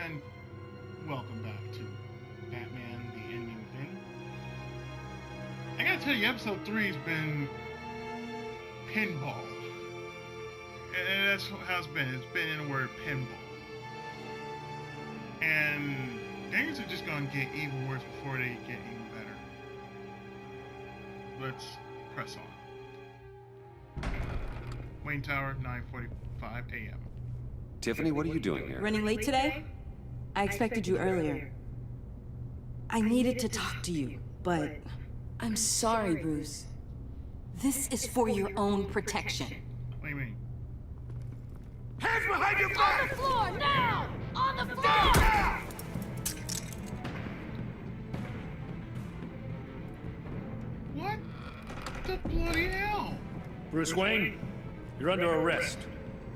and welcome back to Batman the Ending Thing. I gotta tell you, episode 3's been pinball. And that's how it's been. It's been in the word pinball. And things are just gonna get even worse before they get even better. Let's press on. Wayne Tower, 9:45 a.m. Tiffany, what are you doing here? Running late today? I expected you earlier. I needed to talk to you, but I'm sorry, Bruce. This is for your own protection. What do you mean? Hands behind your back! On the floor, now! On the floor! Now! What the bloody hell? Bruce Wayne, you're under arrest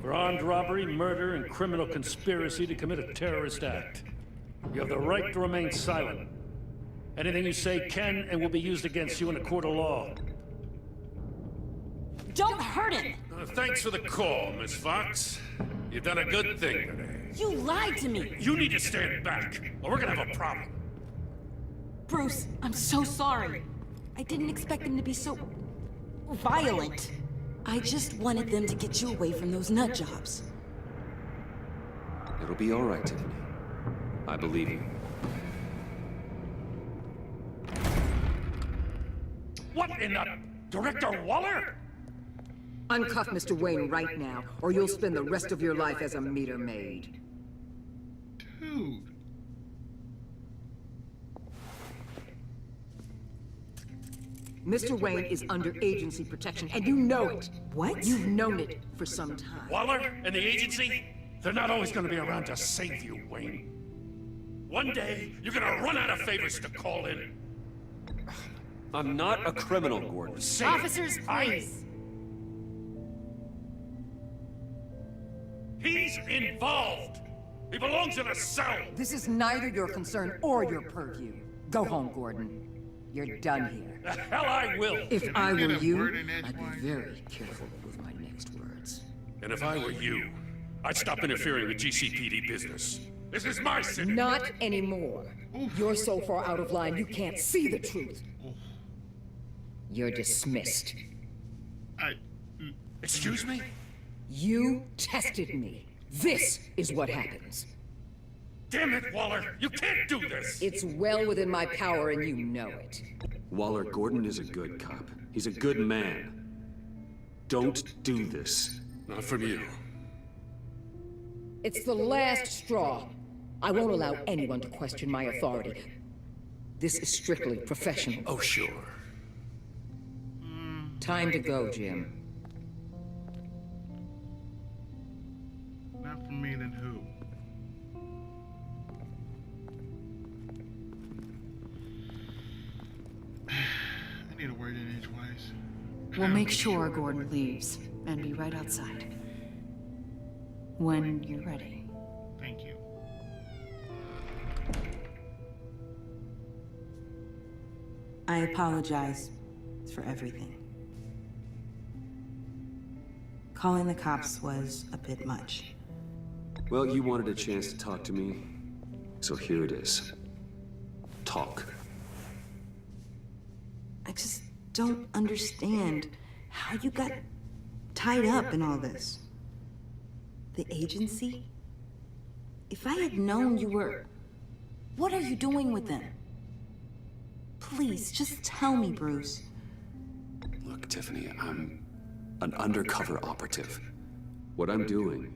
for armed robbery, murder, and criminal conspiracy to commit a terrorist act. You have the right to remain silent. Anything you say can and will be used against you in a court of law. Don't hurt him! Thanks for the call, Miss Fox. You've done a good thing today. You lied to me! You need to stand back, or we're gonna have a problem. Bruce, I'm so sorry. I didn't expect them to be so violent. I just wanted them to get you away from those nut jobs. It'll be all right, Tiffany. I believe you. What in the... Director Waller? Uncuff Mr. Wayne right now, or you'll spend the rest of your life as a meter maid. Dude. Mr. Wayne is under agency protection, and you know it. What? You've known it for some time. Waller and the agency? They're not always gonna be around to save you, Wayne. One day, you're gonna run out of favors to call in. I'm not a criminal, Gordon. Officers, please. He's involved. He belongs in a cell. This is neither your concern or your purview. Go home, Gordon. You're done here. The hell I will. If I were get a you, word in I'd edgewise? be very careful with my next words. And if I were you, I'd stop interfering with GCPD business. This is my city. Not anymore. You're so far out of line, you can't see the truth. You're dismissed. Excuse me? You tested me. This is what happens. Damn it, Waller! You can't do this! It's well within my power, and you know it. Waller, Gordon is a good cop. He's a good man. Don't do this. Not from you. It's the last straw. I won't allow anyone to question my authority. This is strictly professional. Oh, sure. Time to go, Jim. Not from me, then who? I need a word in edgewise. We'll make sure Gordon leaves and be right outside. When you're ready. Thank you. I apologize for everything. Calling the cops was a bit much. Well, you wanted a chance to talk to me, so here it is. Talk. I just don't understand how you got tied up in all this. The agency? If I had known you were... What are you doing with them? Please, just tell me, Bruce. Look, Tiffany, I'm an undercover operative. What I'm doing,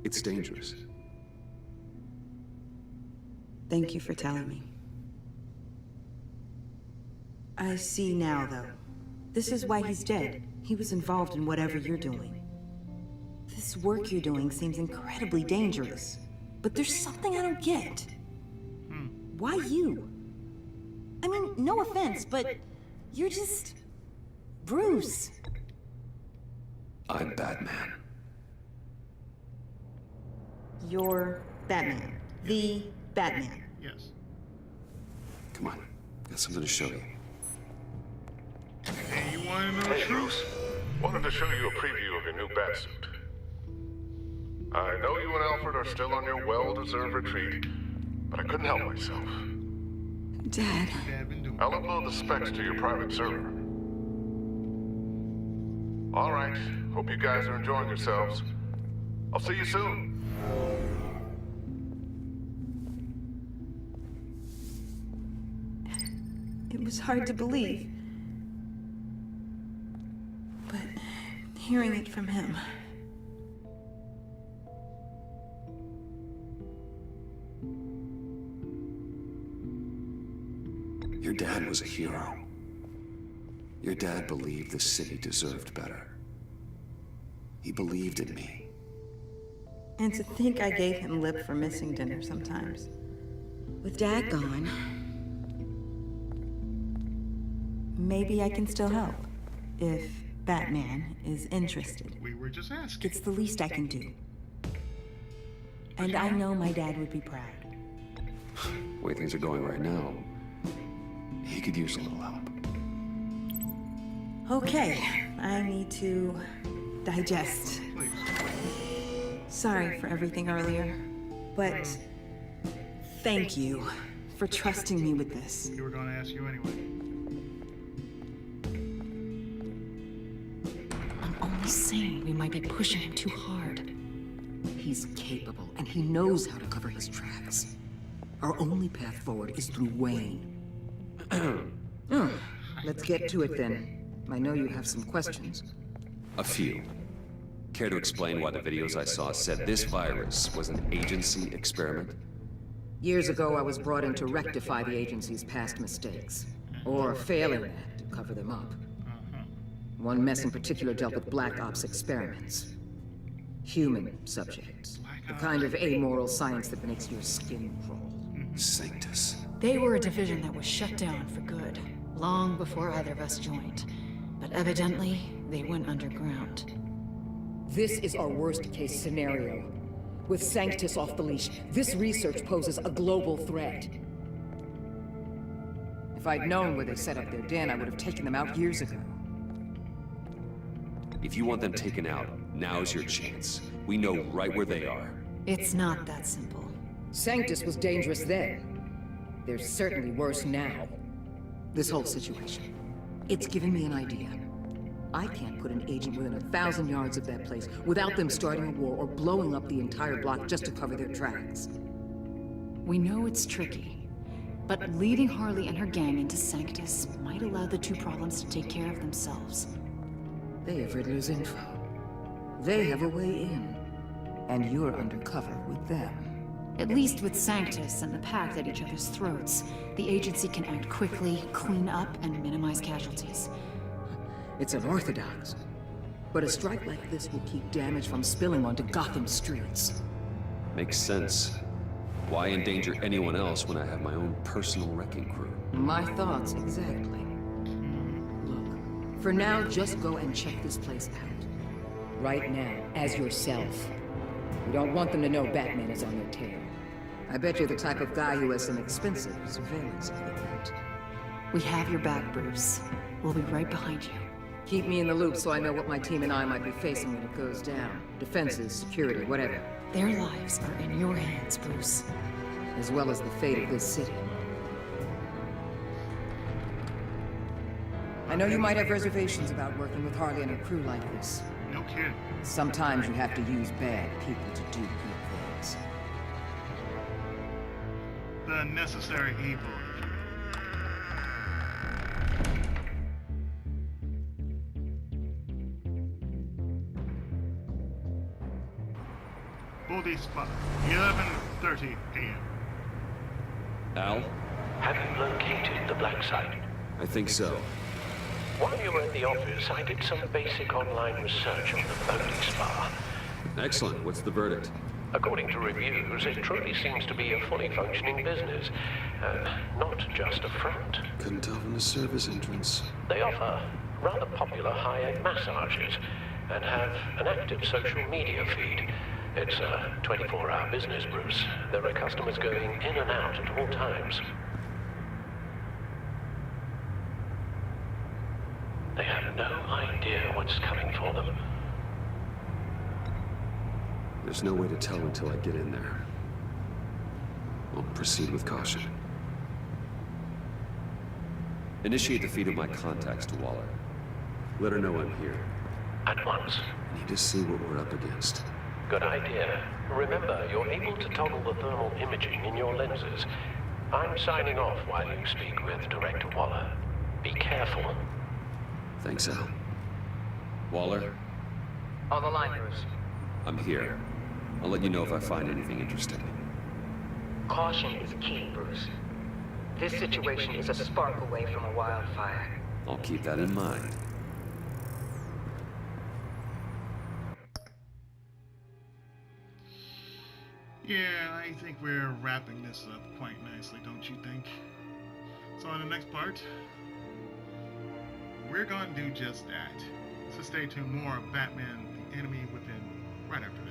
it's dangerous. Thank you for telling me. I see now, though. This is why he's dead. He was involved in whatever you're doing. This work you're doing seems incredibly dangerous. But there's something I don't get. Why you? I mean, no offense, but you're just... Bruce. I'm Batman. You're Batman. The Batman. Yes. Come on, got something to show you. Hey, you want to know the Hey, truth? Bruce. Wanted to show you a preview of your new batsuit. I know you and Alfred are still on your well-deserved retreat, but I couldn't help myself. Dad. Dad been doing? I'll upload the specs to your private server. All right. Hope you guys are enjoying yourselves. I'll see you soon. It was hard to believe. But hearing it from him... Your dad was a hero. Your dad believed the city deserved better. He believed in me. And to think I gave him lip for missing dinner sometimes. With Dad gone... maybe I can still help. If Batman is interested. We were just asking. It's the least I can do. And I know my dad would be proud. The way things are going right now, he could use a little help. Okay, I need to digest. Please. Sorry for everything earlier, but thank you for trusting me with this. We were going to ask you anyway. I'm only saying we might be pushing him too hard. He's capable, and he knows how to cover his tracks. Our only path forward is through Wayne. Let's get to it then. I know you have some questions. A few. Care to explain why the videos I saw said this virus was an agency experiment? Years ago, I was brought in to rectify the agency's past mistakes. Or failing that, to cover them up. One mess in particular dealt with Black Ops experiments. Human subjects. The kind of amoral science that makes your skin crawl. Sanctus. They were a division that was shut down for good, long before either of us joined. But evidently, they went underground. This is our worst-case scenario. With Sanctus off the leash, this research poses a global threat. If I'd known where they set up their den, I would have taken them out years ago. If you want them taken out, now's your chance. We know right where they are. It's not that simple. Sanctus was dangerous then. They're certainly worse now. This whole situation, it's given me an idea. I can't put an agent within 1,000 yards of that place without them starting a war or blowing up the entire block just to cover their tracks. We know it's tricky, but leading Harley and her gang into Sanctus might allow the two problems to take care of themselves. They have Riddler's info. They have a way in. And you're undercover with them. At least with Sanctus and the Pact at each other's throats, the agency can act quickly, clean up, and minimize casualties. It's unorthodox. But a strike like this will keep damage from spilling onto Gotham streets. Makes sense. Why endanger anyone else when I have my own personal wrecking crew? My thoughts, exactly. Look, for now, just go and check this place out. Right now, as yourself. We don't want them to know Batman is on their tail. I bet you're the type of guy who has some expensive surveillance equipment. We have your back, Bruce. We'll be right behind you. Keep me in the loop so I know what my team and I might be facing when it goes down. Defenses, security, whatever. Their lives are in your hands, Bruce. As well as the fate of this city. I know you might have reservations about working with Harley and her crew like this. No kidding. Sometimes you have to use bad people to do good things. The necessary evil. Body spot. 11:30 a.m. Al? Have you located the black site? I think so. While you were at the office, I did some basic online research on the Body Spa. Excellent. What's the verdict? According to reviews, it truly seems to be a fully functioning business. Not just a front. Couldn't tell from the service entrance. They offer rather popular high-end massages and have an active social media feed. It's a 24-hour business, Bruce. There are customers going in and out at all times. They have no idea what's coming for them. They're There's no way to tell until I get in there. I'll proceed with caution. Initiate the feed of my contacts to Waller. Let her know I'm here. At once. I need to see what we're up against. Good idea. Remember, you're able to toggle the thermal imaging in your lenses. I'm signing off while you speak with Director Waller. Be careful. Thanks, Al. Waller? On the line, Bruce. I'm here. I'll let you know if I find anything interesting. Caution is key, Bruce. This situation is a spark away from a wildfire. I'll keep that in mind. Yeah, I think we're wrapping this up quite nicely, don't you think? So in the next part, we're going to do just that. So stay tuned, more of Batman, the Enemy Within, right after